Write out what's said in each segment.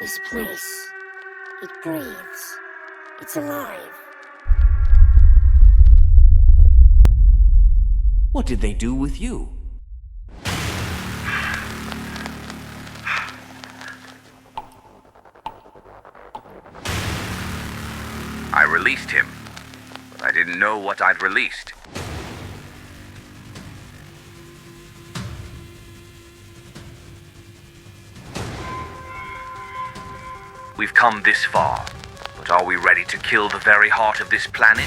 This place, it breathes. It's alive. What did they do with you? I released him, but I didn't know what I'd released. We've come this far, but are we ready to kill the very heart of this planet?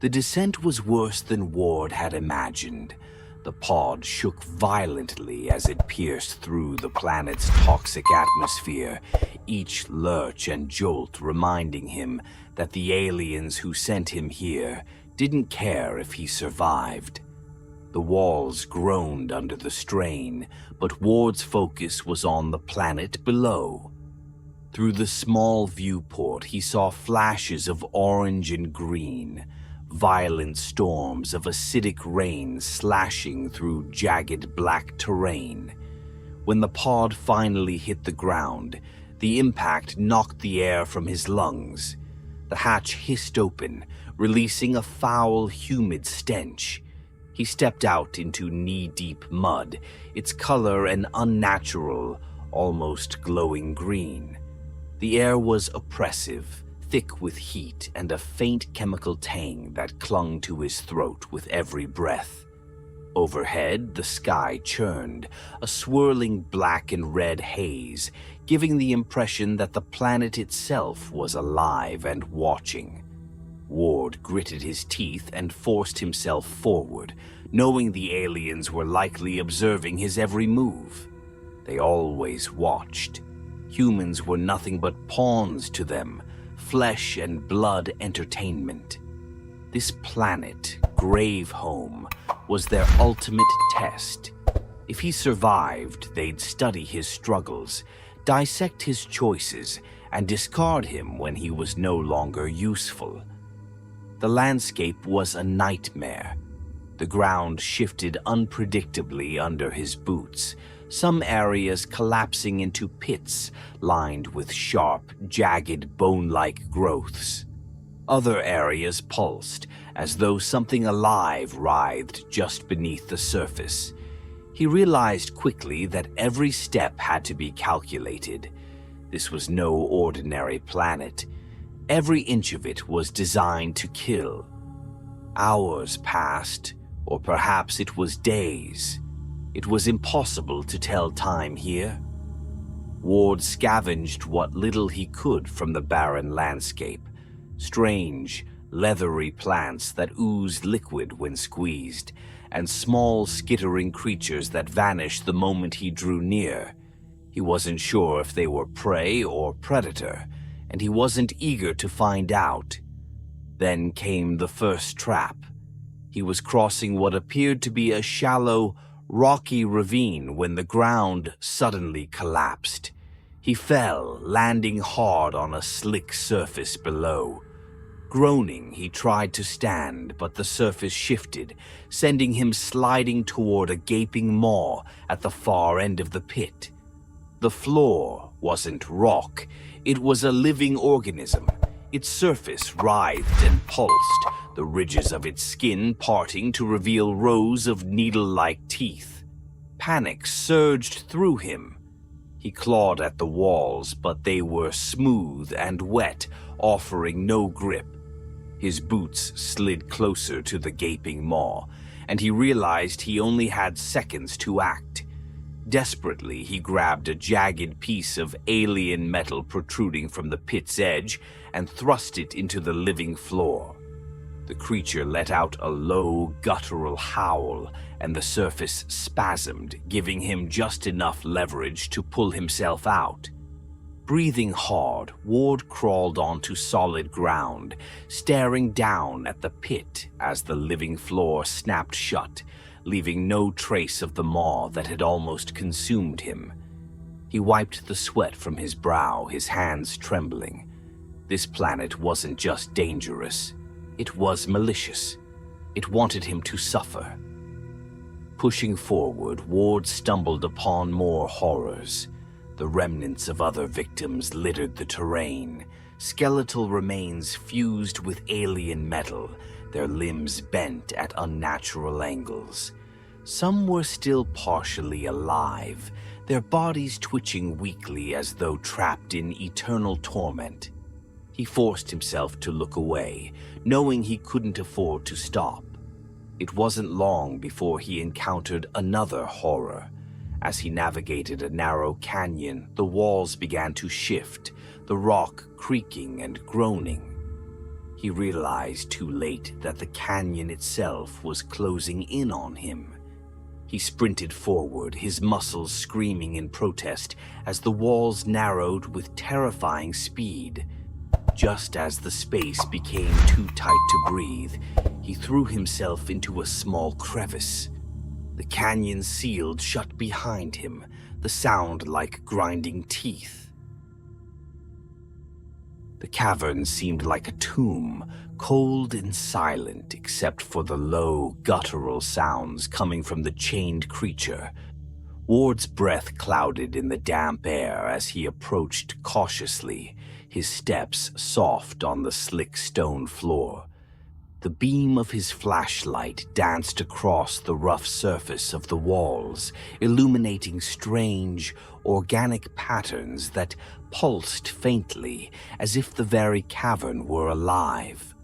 The descent was worse than Ward had imagined. The pod shook violently as it pierced through the planet's toxic atmosphere, each lurch and jolt reminding him that the aliens who sent him here didn't care if he survived. The walls groaned under the strain, but Ward's focus was on the planet below. Through the small viewport, he saw flashes of orange and green, violent storms of acidic rain slashing through jagged black terrain. When the pod finally hit the ground, the impact knocked the air from his lungs. The hatch hissed open, releasing a foul, humid stench. He stepped out into knee-deep mud, its color an unnatural, almost glowing green. The air was oppressive, thick with heat and a faint chemical tang that clung to his throat with every breath. Overhead, the sky churned, a swirling black and red haze, giving the impression that the planet itself was alive and watching. Ward gritted his teeth and forced himself forward, knowing the aliens were likely observing his every move. They always watched. Humans were nothing but pawns to them, flesh and blood entertainment. This planet, grave home, was their ultimate test. If he survived, they'd study his struggles, dissect his choices, and discard him when he was no longer useful. The landscape was a nightmare. The ground shifted unpredictably under his boots, some areas collapsing into pits lined with sharp, jagged, bone-like growths. Other areas pulsed, as though something alive writhed just beneath the surface. He realized quickly that every step had to be calculated. This was no ordinary planet. Every inch of it was designed to kill. Hours passed, or perhaps it was days. It was impossible to tell time here. Ward scavenged what little he could from the barren landscape. Strange, leathery plants that oozed liquid when squeezed, and small, skittering creatures that vanished the moment he drew near. He wasn't sure if they were prey or predator, and he wasn't eager to find out. Then came the first trap. He was crossing what appeared to be a shallow, rocky ravine when the ground suddenly collapsed. He fell, landing hard on a slick surface below. Groaning, he tried to stand, but the surface shifted, sending him sliding toward a gaping maw at the far end of the pit. The floor wasn't rock, it was a living organism. Its surface writhed and pulsed, the ridges of its skin parting to reveal rows of needle-like teeth. Panic surged through him. He clawed at the walls, but they were smooth and wet, offering no grip. His boots slid closer to the gaping maw, and he realized he only had seconds to act. Desperately, he grabbed a jagged piece of alien metal protruding from the pit's edge and thrust it into the living floor. The creature let out a low, guttural howl, and the surface spasmed, giving him just enough leverage to pull himself out. Breathing hard, Ward crawled onto solid ground, staring down at the pit as the living floor snapped shut, leaving no trace of the maw that had almost consumed him. He wiped the sweat from his brow, his hands trembling. This planet wasn't just dangerous, it was malicious. It wanted him to suffer. Pushing forward, Ward stumbled upon more horrors. The remnants of other victims littered the terrain, skeletal remains fused with alien metal, their limbs bent at unnatural angles. Some were still partially alive, their bodies twitching weakly as though trapped in eternal torment. He forced himself to look away, knowing he couldn't afford to stop. It wasn't long before he encountered another horror. As he navigated a narrow canyon, the walls began to shift, the rock creaking and groaning. He realized too late that the canyon itself was closing in on him. He sprinted forward, his muscles screaming in protest as the walls narrowed with terrifying speed. Just as the space became too tight to breathe, he threw himself into a small crevice. The canyon sealed shut behind him, the sound like grinding teeth. The cavern seemed like a tomb, cold and silent except for the low, guttural sounds coming from the chained creature. Ward's breath clouded in the damp air as he approached cautiously, his steps soft on the slick stone floor. The beam of his flashlight danced across the rough surface of the walls, illuminating strange, organic patterns that pulsed faintly, as if the very cavern were alive.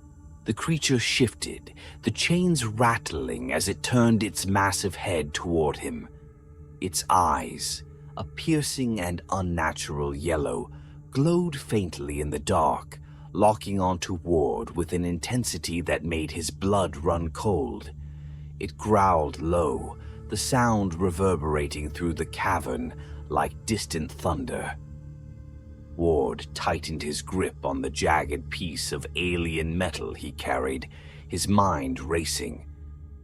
The creature shifted, the chains rattling as it turned its massive head toward him. Its eyes, a piercing and unnatural yellow, glowed faintly in the dark, locking onto Ward with an intensity that made his blood run cold. It growled low, the sound reverberating through the cavern like distant thunder. Ward tightened his grip on the jagged piece of alien metal he carried, his mind racing.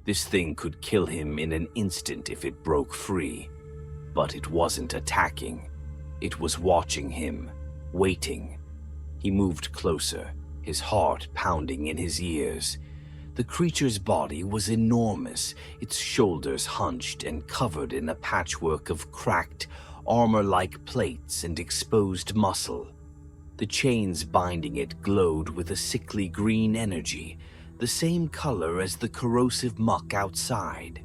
This thing could kill him in an instant if it broke free. But it wasn't attacking. It was watching him, waiting. He moved closer, his heart pounding in his ears. The creature's body was enormous, its shoulders hunched and covered in a patchwork of cracked, armor-like plates and exposed muscle. The chains binding it glowed with a sickly green energy, the same color as the corrosive muck outside.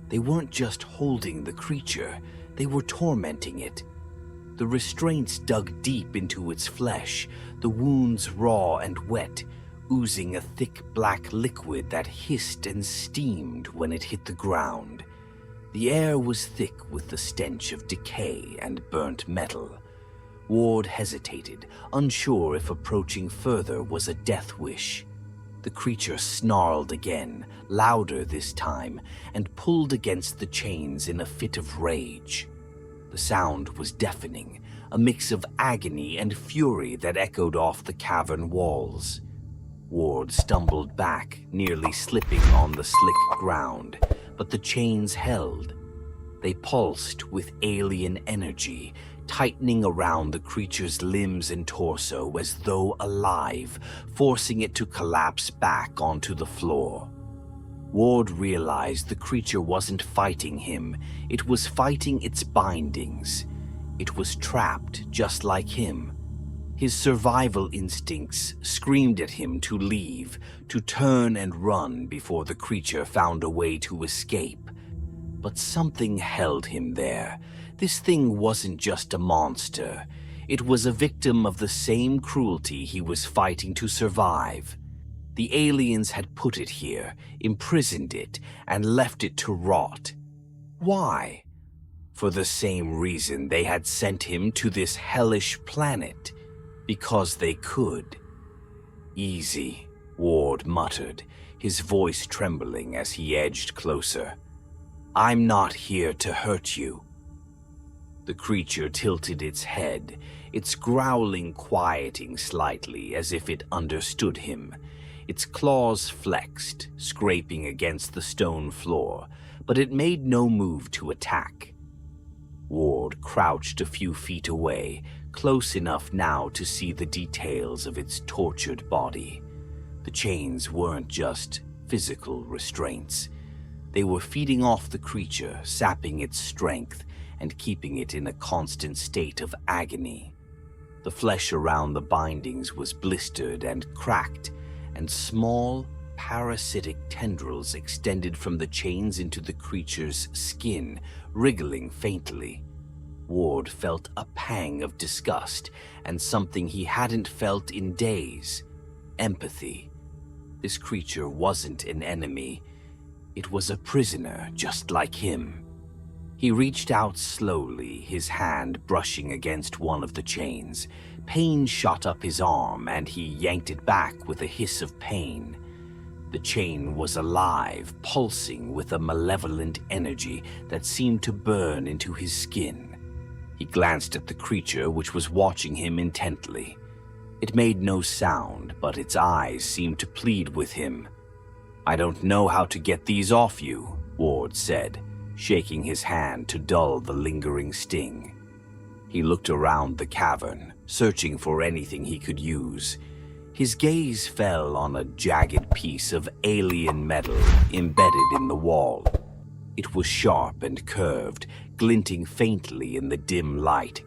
They weren't just holding the creature, they were tormenting it. The restraints dug deep into its flesh, the wounds raw and wet, oozing a thick black liquid that hissed and steamed when it hit the ground. The air was thick with the stench of decay and burnt metal. Ward hesitated, unsure if approaching further was a death wish. The creature snarled again, louder this time, and pulled against the chains in a fit of rage. The sound was deafening, a mix of agony and fury that echoed off the cavern walls. Ward stumbled back, nearly slipping on the slick ground, but the chains held. They pulsed with alien energy, tightening around the creature's limbs and torso as though alive, forcing it to collapse back onto the floor. Ward realized the creature wasn't fighting him, it was fighting its bindings. It was trapped just like him. His survival instincts screamed at him to leave, to turn and run before the creature found a way to escape. But something held him there. This thing wasn't just a monster. It was a victim of the same cruelty he was fighting to survive. The aliens had put it here, imprisoned it, and left it to rot. Why? For the same reason they had sent him to this hellish planet. Because they could. Easy, Ward muttered, his voice trembling as he edged closer. I'm not here to hurt you. The creature tilted its head, its growling quieting slightly as if it understood him. Its claws flexed, scraping against the stone floor, but it made no move to attack. Ward crouched a few feet away, close enough now to see the details of its tortured body. The chains weren't just physical restraints. They were feeding off the creature, sapping its strength, and keeping it in a constant state of agony. The flesh around the bindings was blistered and cracked, and small, parasitic tendrils extended from the chains into the creature's skin, wriggling faintly. Ward felt a pang of disgust, and something he hadn't felt in days: empathy. This creature wasn't an enemy. It was a prisoner, just like him. He reached out slowly, his hand brushing against one of the chains. Pain shot up his arm, and he yanked it back with a hiss of pain. The chain was alive, pulsing with a malevolent energy that seemed to burn into his skin. He glanced at the creature, which was watching him intently. It made no sound, but its eyes seemed to plead with him. "I don't know how to get these off you," Ward said, shaking his hand to dull the lingering sting. He looked around the cavern, searching for anything he could use. His gaze fell on a jagged piece of alien metal embedded in the wall. It was sharp and curved, glinting faintly in the dim light.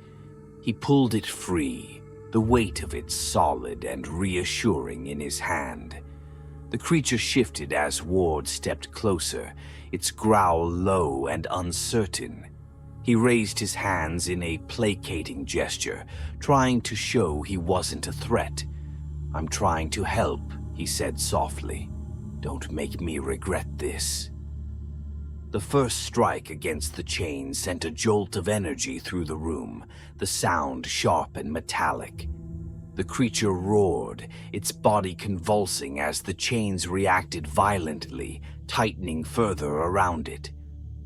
He pulled it free, the weight of it solid and reassuring in his hand. The creature shifted as Ward stepped closer, its growl low and uncertain. He raised his hands in a placating gesture, trying to show he wasn't a threat. "I'm trying to help," he said softly. "Don't make me regret this." The first strike against the chain sent a jolt of energy through the room, the sound sharp and metallic. The creature roared, its body convulsing as the chains reacted violently, tightening further around it.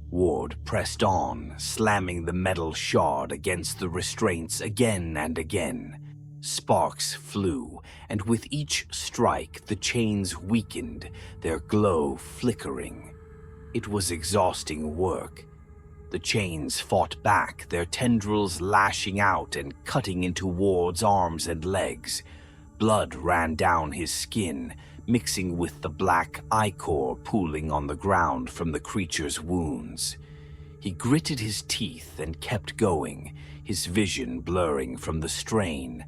Ward pressed on, slamming the metal shard against the restraints again and again. Sparks flew, and with each strike the chains weakened, their glow flickering. It was exhausting work. The chains fought back, their tendrils lashing out and cutting into Ward's arms and legs. Blood ran down his skin, mixing with the black ichor pooling on the ground from the creature's wounds. He gritted his teeth and kept going, his vision blurring from the strain.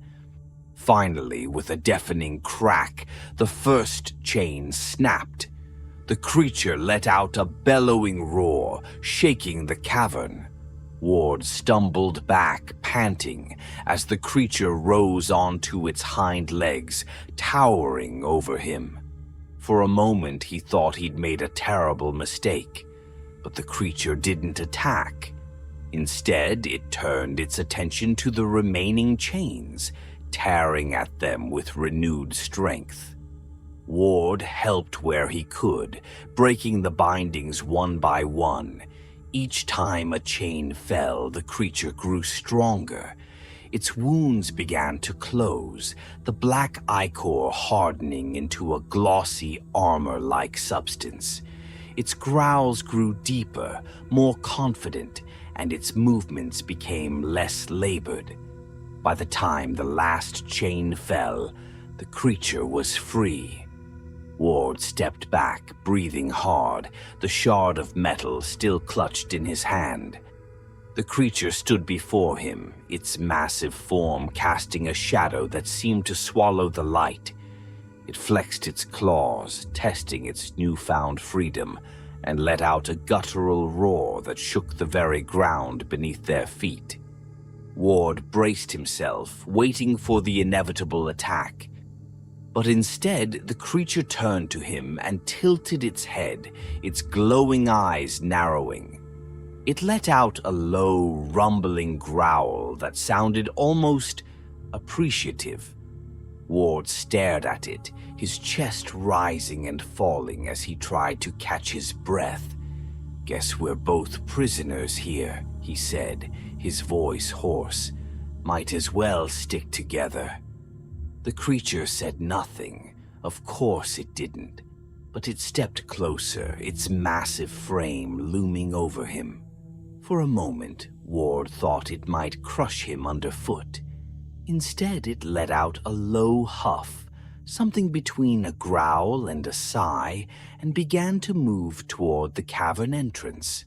Finally, with a deafening crack, the first chain snapped. The creature let out a bellowing roar, shaking the cavern. Ward stumbled back, panting, as the creature rose onto its hind legs, towering over him. For a moment, he thought he'd made a terrible mistake, but the creature didn't attack. Instead, it turned its attention to the remaining chains, tearing at them with renewed strength. Ward helped where he could, breaking the bindings one by one. Each time a chain fell, the creature grew stronger. Its wounds began to close, the black ichor hardening into a glossy armor-like substance. Its growls grew deeper, more confident, and its movements became less labored. By the time the last chain fell, the creature was free. Ward stepped back, breathing hard, the shard of metal still clutched in his hand. The creature stood before him, its massive form casting a shadow that seemed to swallow the light. It flexed its claws, testing its newfound freedom, and let out a guttural roar that shook the very ground beneath their feet. Ward braced himself, waiting for the inevitable attack. But instead, the creature turned to him and tilted its head, its glowing eyes narrowing. It let out a low, rumbling growl that sounded almost appreciative. Ward stared at it, his chest rising and falling as he tried to catch his breath. "Guess we're both prisoners here," he said, his voice hoarse. "Might as well stick together." The creature said nothing. Of course it didn't. But it stepped closer, its massive frame looming over him. For a moment, Ward thought it might crush him underfoot. Instead, it let out a low huff, something between a growl and a sigh, and began to move toward the cavern entrance.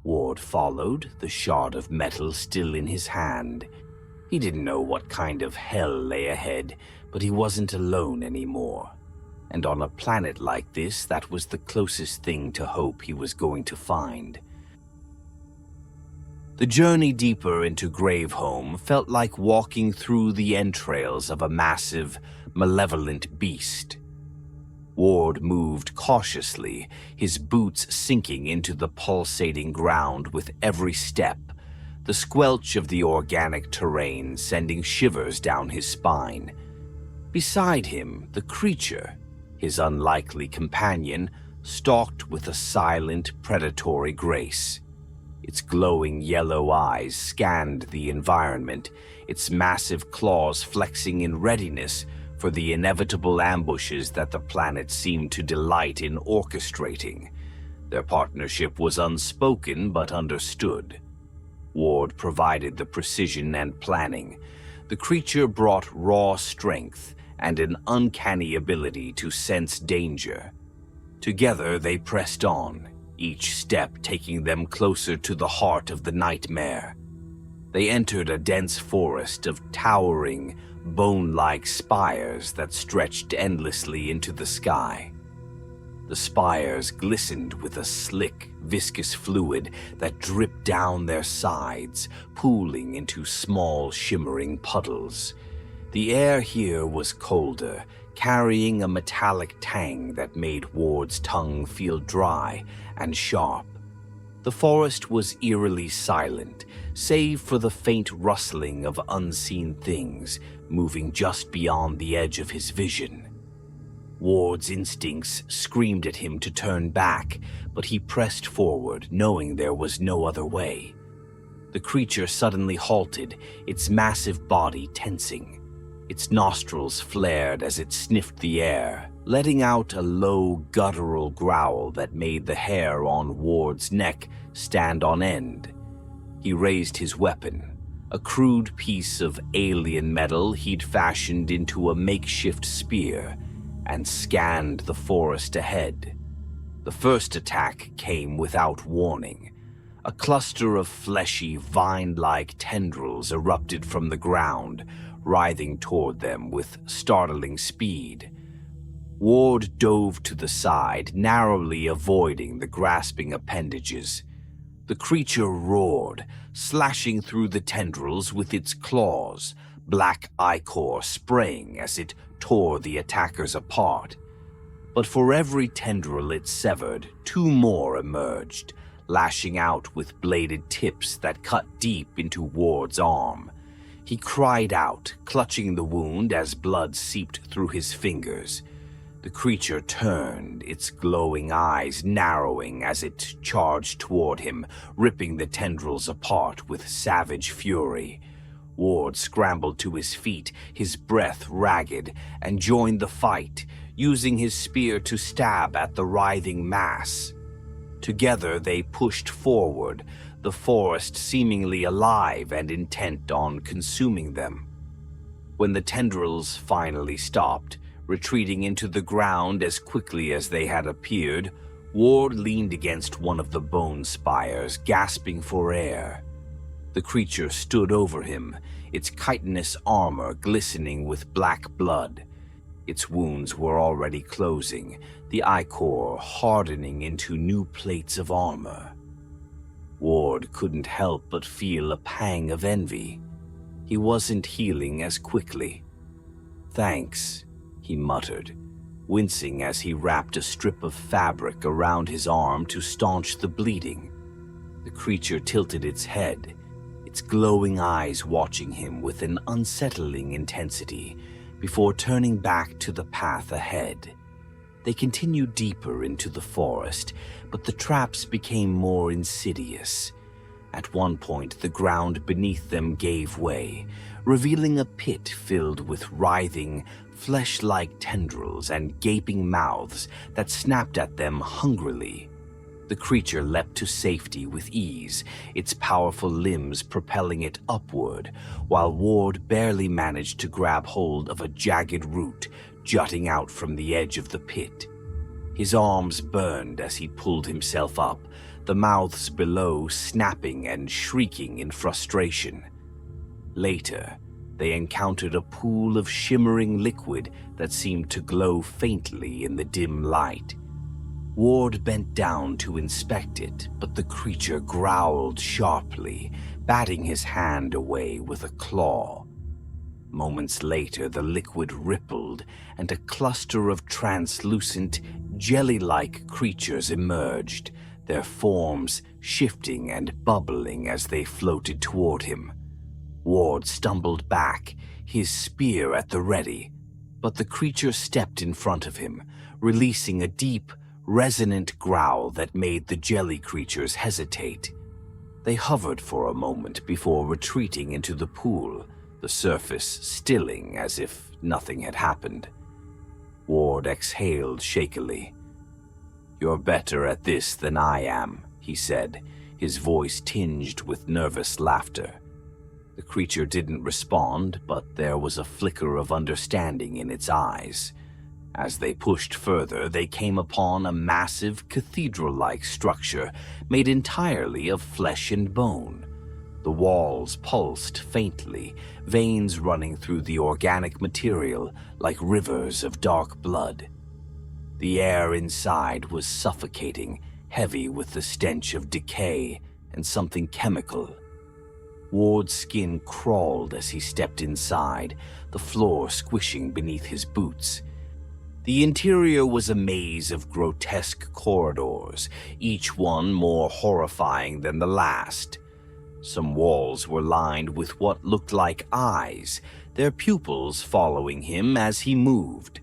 Ward followed, the shard of metal still in his hand. He didn't know what kind of hell lay ahead, but he wasn't alone anymore. And on a planet like this, that was the closest thing to hope he was going to find. The journey deeper into Gravehome felt like walking through the entrails of a massive, malevolent beast. Ward moved cautiously, his boots sinking into the pulsating ground with every step, the squelch of the organic terrain sending shivers down his spine. Beside him, the creature, his unlikely companion, stalked with a silent, predatory grace. Its glowing yellow eyes scanned the environment, its massive claws flexing in readiness for the inevitable ambushes that the planet seemed to delight in orchestrating. Their partnership was unspoken but understood. Ward provided the precision and planning. The creature brought raw strength and an uncanny ability to sense danger. Together they pressed on, each step taking them closer to the heart of the nightmare. They entered a dense forest of towering, bone-like spires that stretched endlessly into the sky. The spires glistened with a slick, viscous fluid that dripped down their sides, pooling into small, shimmering puddles. The air here was colder, carrying a metallic tang that made Ward's tongue feel dry and sharp. The forest was eerily silent, save for the faint rustling of unseen things moving just beyond the edge of his vision. Ward's instincts screamed at him to turn back, but he pressed forward, knowing there was no other way. The creature suddenly halted, its massive body tensing. Its nostrils flared as it sniffed the air, letting out a low, guttural growl that made the hair on Ward's neck stand on end. He raised his weapon, a crude piece of alien metal he'd fashioned into a makeshift spear, and scanned the forest ahead. The first attack came without warning. A cluster of fleshy, vine-like tendrils erupted from the ground, writhing toward them with startling speed. Ward dove to the side, narrowly avoiding the grasping appendages. The creature roared, slashing through the tendrils with its claws, black ichor spraying as it tore the attackers apart. But for every tendril it severed, two more emerged, lashing out with bladed tips that cut deep into Ward's arm. He cried out, clutching the wound as blood seeped through his fingers. The creature turned, its glowing eyes narrowing as it charged toward him, ripping the tendrils apart with savage fury. Ward scrambled to his feet, his breath ragged, and joined the fight, using his spear to stab at the writhing mass. Together they pushed forward, the forest seemingly alive and intent on consuming them. When the tendrils finally stopped, retreating into the ground as quickly as they had appeared, Ward leaned against one of the bone spires, gasping for air. The creature stood over him, its chitinous armor glistening with black blood. Its wounds were already closing, the ichor hardening into new plates of armor. Ward couldn't help but feel a pang of envy. He wasn't healing as quickly. "Thanks," he muttered, wincing as he wrapped a strip of fabric around his arm to staunch the bleeding. The creature tilted its head, its glowing eyes watching him with an unsettling intensity, before turning back to the path ahead. They continued deeper into the forest, but the traps became more insidious. At one point, the ground beneath them gave way, revealing a pit filled with writhing, flesh-like tendrils and gaping mouths that snapped at them hungrily. The creature leapt to safety with ease, its powerful limbs propelling it upward, while Ward barely managed to grab hold of a jagged root jutting out from the edge of the pit. His arms burned as he pulled himself up, the mouths below snapping and shrieking in frustration. Later, they encountered a pool of shimmering liquid that seemed to glow faintly in the dim light. Ward bent down to inspect it, but the creature growled sharply, batting his hand away with a claw. Moments later, the liquid rippled, and a cluster of translucent, jelly-like creatures emerged, their forms shifting and bubbling as they floated toward him. Ward stumbled back, his spear at the ready, but the creature stepped in front of him, releasing a deep, resonant growl that made the jelly creatures hesitate. They hovered for a moment before retreating into the pool, the surface stilling as if nothing had happened. Ward exhaled shakily. "You're better at this than I am," he said, his voice tinged with nervous laughter. The creature didn't respond, but there was a flicker of understanding in its eyes. As they pushed further, they came upon a massive cathedral-like structure made entirely of flesh and bone. The walls pulsed faintly, veins running through the organic material like rivers of dark blood. The air inside was suffocating, heavy with the stench of decay and something chemical. Ward's skin crawled as he stepped inside, the floor squishing beneath his boots. The interior was a maze of grotesque corridors, each one more horrifying than the last. Some walls were lined with what looked like eyes, their pupils following him as he moved.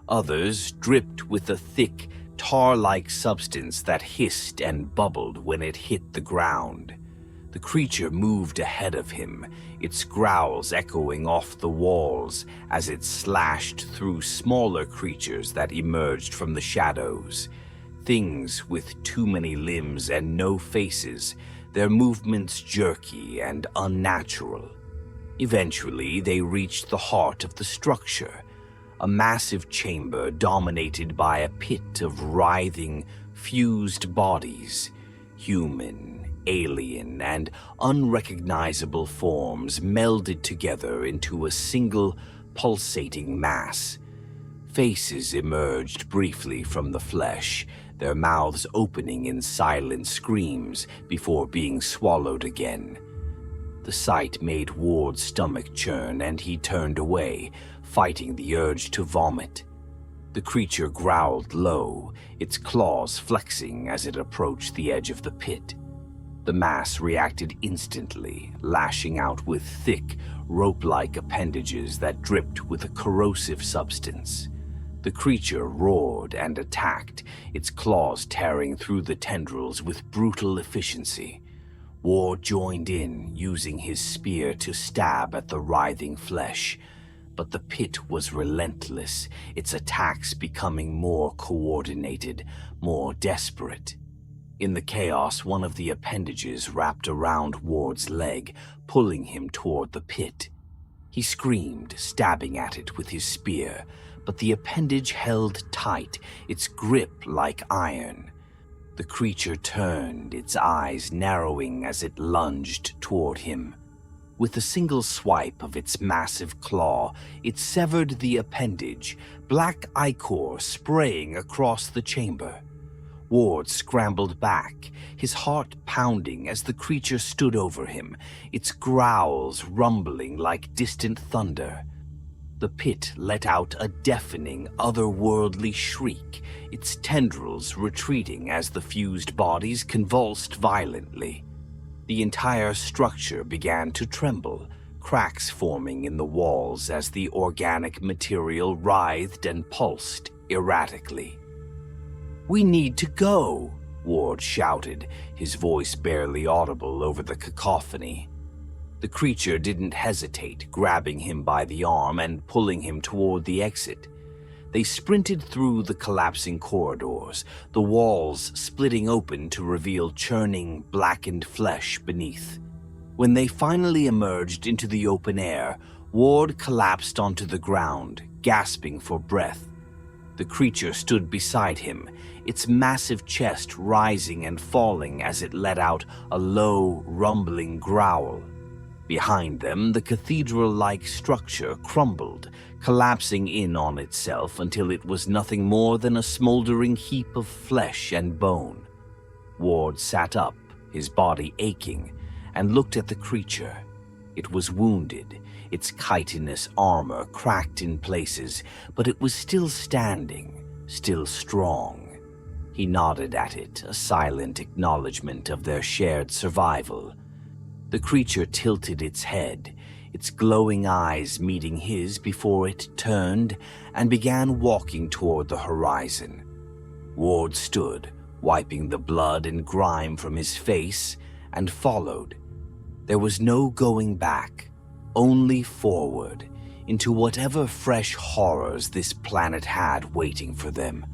Others dripped with a thick, tar-like substance that hissed and bubbled when it hit the ground. The creature moved ahead of him, its growls echoing off the walls as it slashed through smaller creatures that emerged from the shadows. Things with too many limbs and no faces, their movements jerky and unnatural. Eventually, they reached the heart of the structure, a massive chamber dominated by a pit of writhing, fused bodies, human, alien, and unrecognizable forms melded together into a single, pulsating mass. Faces emerged briefly from the flesh, their mouths opening in silent screams before being swallowed again. The sight made Ward's stomach churn, and he turned away, fighting the urge to vomit. The creature growled low, its claws flexing as it approached the edge of the pit. The mass reacted instantly, lashing out with thick, rope-like appendages that dripped with a corrosive substance. The creature roared and attacked, its claws tearing through the tendrils with brutal efficiency. Ward joined in, using his spear to stab at the writhing flesh. But the pit was relentless, its attacks becoming more coordinated, more desperate. In the chaos, one of the appendages wrapped around Ward's leg, pulling him toward the pit. He screamed, stabbing at it with his spear, but the appendage held tight, its grip like iron. The creature turned, its eyes narrowing as it lunged toward him. With a single swipe of its massive claw, it severed the appendage, black ichor spraying across the chamber. Ward scrambled back, his heart pounding as the creature stood over him, its growls rumbling like distant thunder. The pit let out a deafening, otherworldly shriek, its tendrils retreating as the fused bodies convulsed violently. The entire structure began to tremble, cracks forming in the walls as the organic material writhed and pulsed erratically. "We need to go," Ward shouted, his voice barely audible over the cacophony. The creature didn't hesitate, grabbing him by the arm and pulling him toward the exit. They sprinted through the collapsing corridors, the walls splitting open to reveal churning, blackened flesh beneath. When they finally emerged into the open air, Ward collapsed onto the ground, gasping for breath. The creature stood beside him, its massive chest rising and falling as it let out a low, rumbling growl. Behind them, the cathedral-like structure crumbled, collapsing in on itself until it was nothing more than a smoldering heap of flesh and bone. Ward sat up, his body aching, and looked at the creature. It was wounded, its chitinous armor cracked in places, but it was still standing, still strong. He nodded at it, a silent acknowledgement of their shared survival. The creature tilted its head, its glowing eyes meeting his before it turned and began walking toward the horizon. Ward stood, wiping the blood and grime from his face, and followed. There was no going back, only forward, into whatever fresh horrors this planet had waiting for them.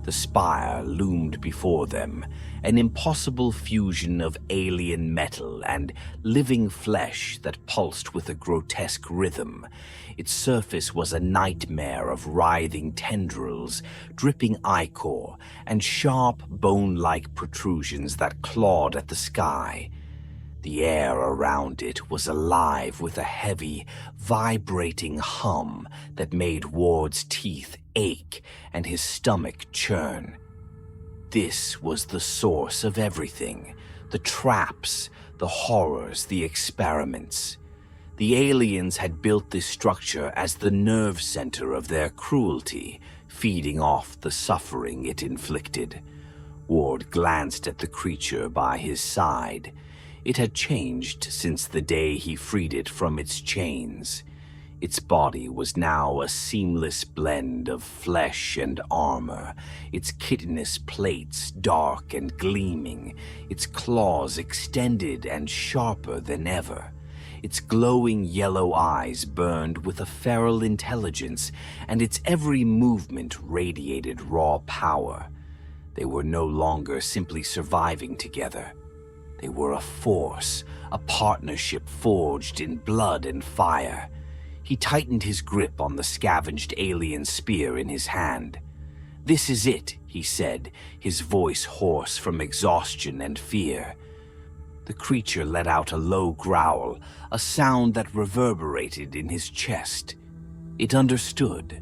The spire loomed before them, an impossible fusion of alien metal and living flesh that pulsed with a grotesque rhythm. Its surface was a nightmare of writhing tendrils, dripping ichor, and sharp, bone-like protrusions that clawed at the sky. The air around it was alive with a heavy, vibrating hum that made Ward's teeth ache and his stomach churn. This was the source of everything, the traps, the horrors, the experiments. The aliens had built this structure as the nerve center of their cruelty, feeding off the suffering it inflicted. Ward glanced at the creature by his side. It had changed since the day he freed it from its chains. Its body was now a seamless blend of flesh and armor, its chitinous plates dark and gleaming, its claws extended and sharper than ever. Its glowing yellow eyes burned with a feral intelligence, and its every movement radiated raw power. They were no longer simply surviving together. They were a force, a partnership forged in blood and fire. He tightened his grip on the scavenged alien spear in his hand. "This is it," he said, his voice hoarse from exhaustion and fear. The creature let out a low growl, a sound that reverberated in his chest. It understood.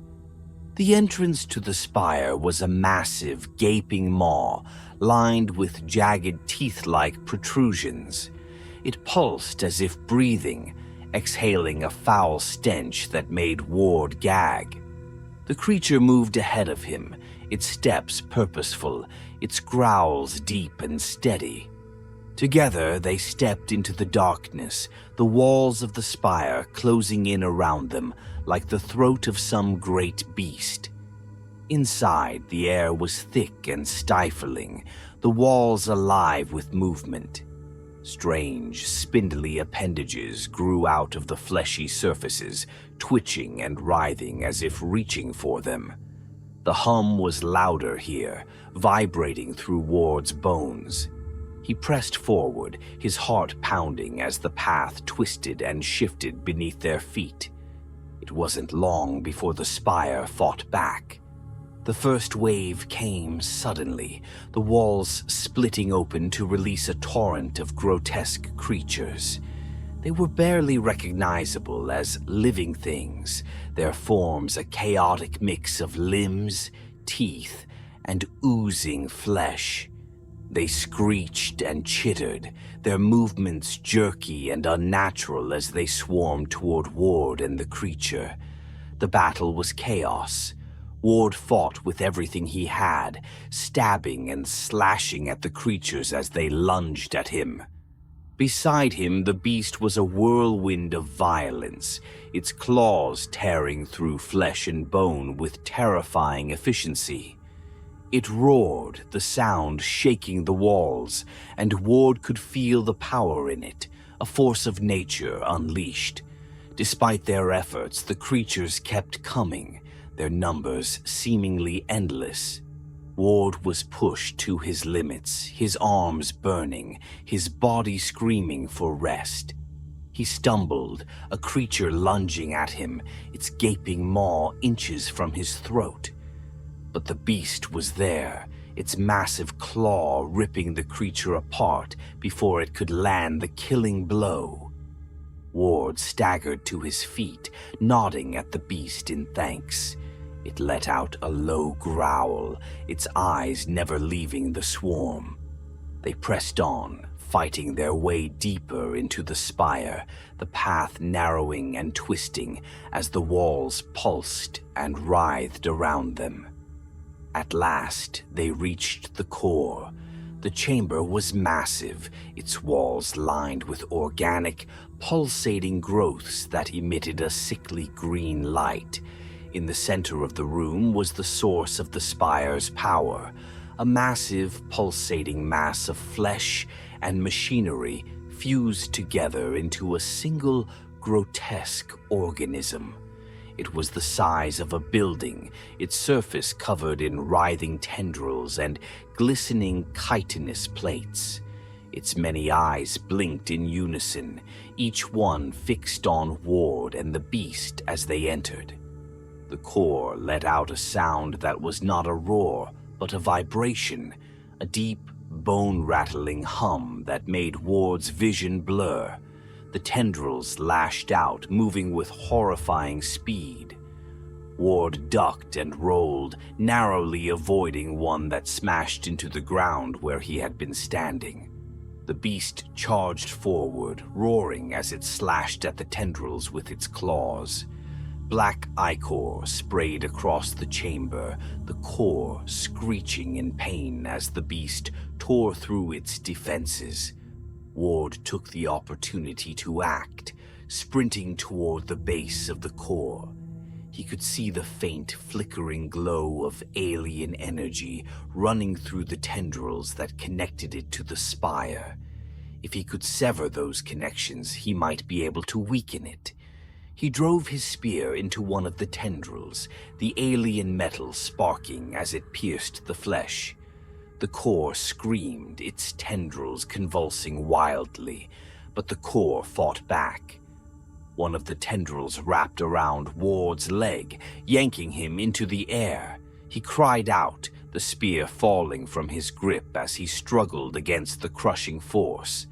The entrance to the spire was a massive, gaping maw, lined with jagged teeth-like protrusions. It pulsed as if breathing, exhaling a foul stench that made Ward gag. The creature moved ahead of him, its steps purposeful, its growls deep and steady. Together they stepped into the darkness, the walls of the spire closing in around them like the throat of some great beast. Inside, the air was thick and stifling, the walls alive with movement. Strange, spindly appendages grew out of the fleshy surfaces, twitching and writhing as if reaching for them. The hum was louder here, vibrating through Ward's bones. He pressed forward, his heart pounding as the path twisted and shifted beneath their feet. It wasn't long before the spire fought back. The first wave came suddenly, the walls splitting open to release a torrent of grotesque creatures. They were barely recognizable as living things, their forms a chaotic mix of limbs, teeth, and oozing flesh. They screeched and chittered, their movements jerky and unnatural as they swarmed toward Ward and the creature. The battle was chaos. Ward fought with everything he had, stabbing and slashing at the creatures as they lunged at him. Beside him, the beast was a whirlwind of violence, its claws tearing through flesh and bone with terrifying efficiency. It roared, the sound shaking the walls, and Ward could feel the power in it, a force of nature unleashed. Despite their efforts, the creatures kept coming, their numbers seemingly endless. Ward was pushed to his limits, his arms burning, his body screaming for rest. He stumbled, a creature lunging at him, its gaping maw inches from his throat. But the beast was there, its massive claw ripping the creature apart before it could land the killing blow. Ward staggered to his feet, nodding at the beast in thanks. It let out a low growl, its eyes never leaving the swarm. They pressed on, fighting their way deeper into the spire, the path narrowing and twisting as the walls pulsed and writhed around them. At last, they reached the core. The chamber was massive, its walls lined with organic, pulsating growths that emitted a sickly green light. In the center of the room was the source of the spire's power, a massive, pulsating mass of flesh and machinery fused together into a single, grotesque organism. It was the size of a building, its surface covered in writhing tendrils and glistening chitinous plates. Its many eyes blinked in unison, each one fixed on Ward and the beast as they entered. The core let out a sound that was not a roar, but a vibration, a deep, bone-rattling hum that made Ward's vision blur. The tendrils lashed out, moving with horrifying speed. Ward ducked and rolled, narrowly avoiding one that smashed into the ground where he had been standing. The beast charged forward, roaring as it slashed at the tendrils with its claws. Black ichor sprayed across the chamber, the core screeching in pain as the beast tore through its defenses. Ward took the opportunity to act, sprinting toward the base of the core. He could see the faint, flickering glow of alien energy running through the tendrils that connected it to the spire. If he could sever those connections, he might be able to weaken it. He drove his spear into one of the tendrils, the alien metal sparking as it pierced the flesh. The core screamed, its tendrils convulsing wildly, but the core fought back. One of the tendrils wrapped around Ward's leg, yanking him into the air. He cried out, the spear falling from his grip as he struggled against the crushing force.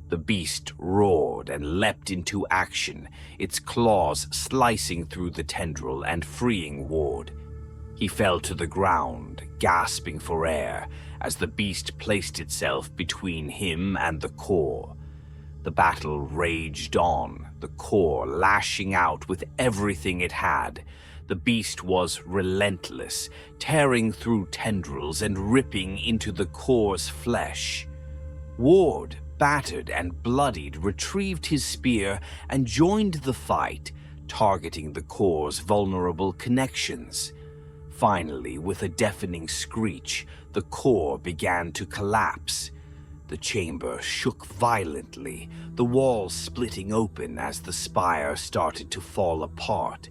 The beast roared and leapt into action, its claws slicing through the tendril and freeing Ward. He fell to the ground, gasping for air, as the beast placed itself between him and the core. The battle raged on, the core lashing out with everything it had. The beast was relentless, tearing through tendrils and ripping into the core's flesh. Ward, battered and bloodied, retrieved his spear and joined the fight, targeting the core's vulnerable connections. Finally, with a deafening screech, the core began to collapse. The chamber shook violently, the walls splitting open as the spire started to fall apart.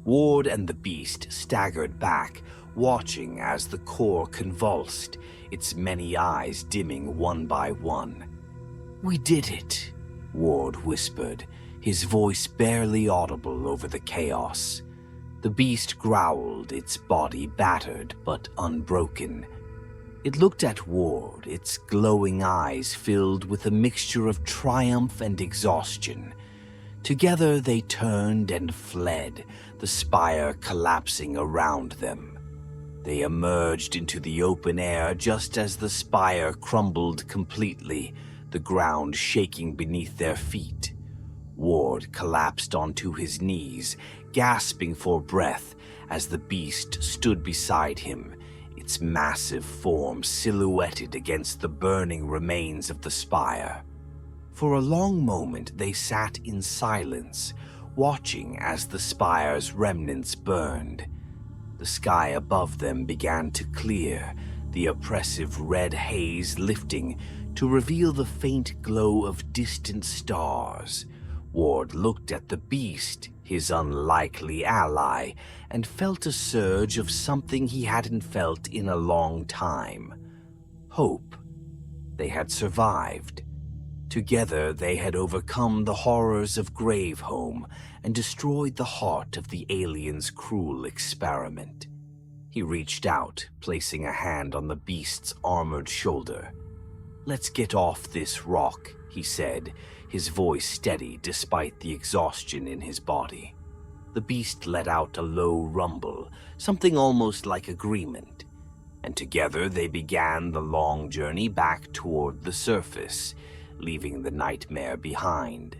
Ward and the beast staggered back, watching as the core convulsed, its many eyes dimming one by one. "We did it," Ward whispered, his voice barely audible over the chaos. The beast growled, its body battered but unbroken. It looked at Ward, its glowing eyes filled with a mixture of triumph and exhaustion. Together they turned and fled, the spire collapsing around them. They emerged into the open air just as the spire crumbled completely, the ground shaking beneath their feet. Ward collapsed onto his knees, gasping for breath as the beast stood beside him, its massive form silhouetted against the burning remains of the spire. For a long moment they sat in silence, watching as the spire's remnants burned. The sky above them began to clear, the oppressive red haze lifting to reveal the faint glow of distant stars. Ward looked at the beast, his unlikely ally, and felt a surge of something he hadn't felt in a long time. Hope. They had survived. Together they had overcome the horrors of Gravehome and destroyed the heart of the alien's cruel experiment. He reached out, placing a hand on the beast's armored shoulder. "Let's get off this rock," he said, his voice steady despite the exhaustion in his body. The beast let out a low rumble, something almost like agreement, and together they began the long journey back toward the surface, leaving the nightmare behind.